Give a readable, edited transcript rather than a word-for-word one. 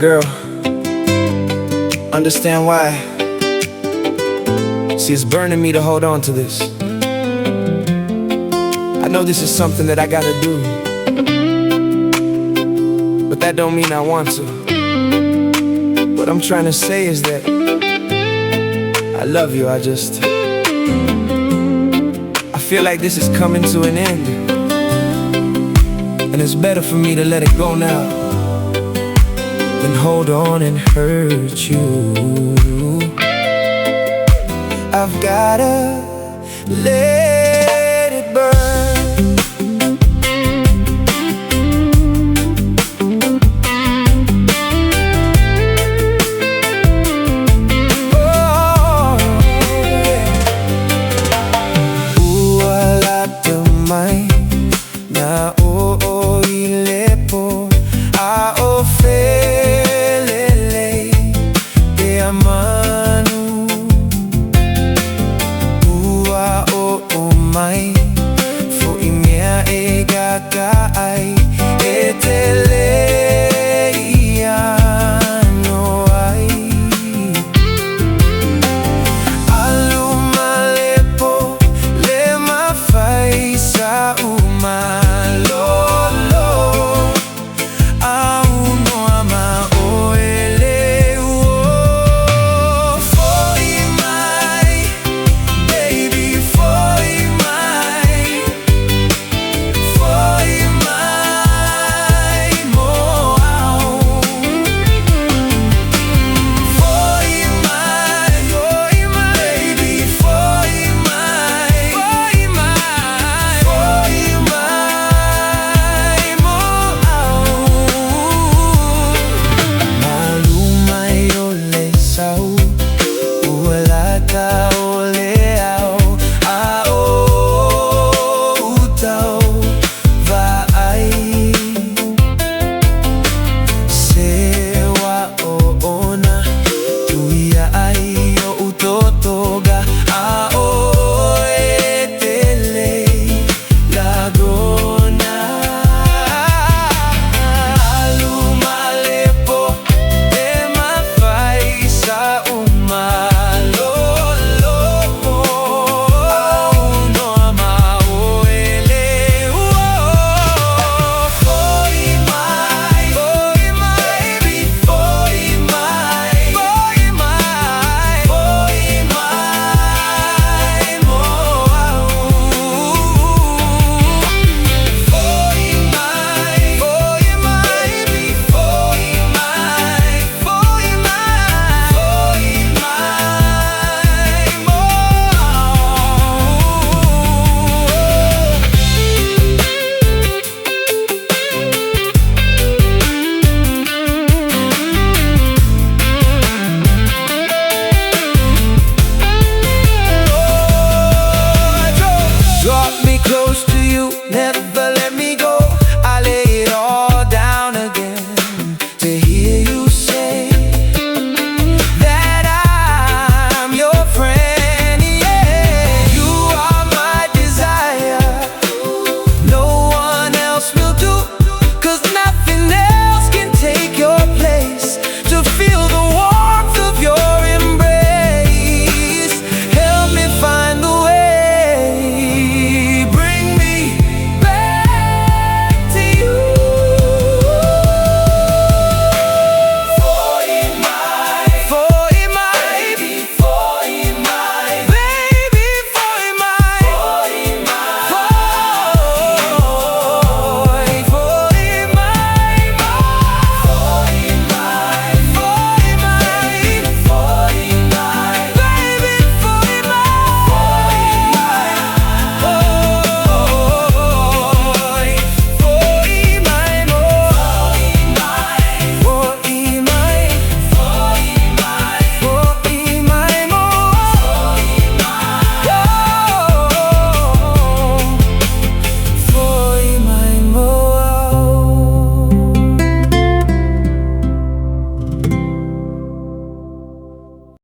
Girl, understand why. See, it's burning me to hold on to this. I know this is something that I gotta do, but that don't mean I want to. What I'm trying to say is that I love you. I feel like this is coming to an end, and it's better for me to let it go now than hold on and hurt you. I've gotta let it burn. Oh, yeah. Wala tamay na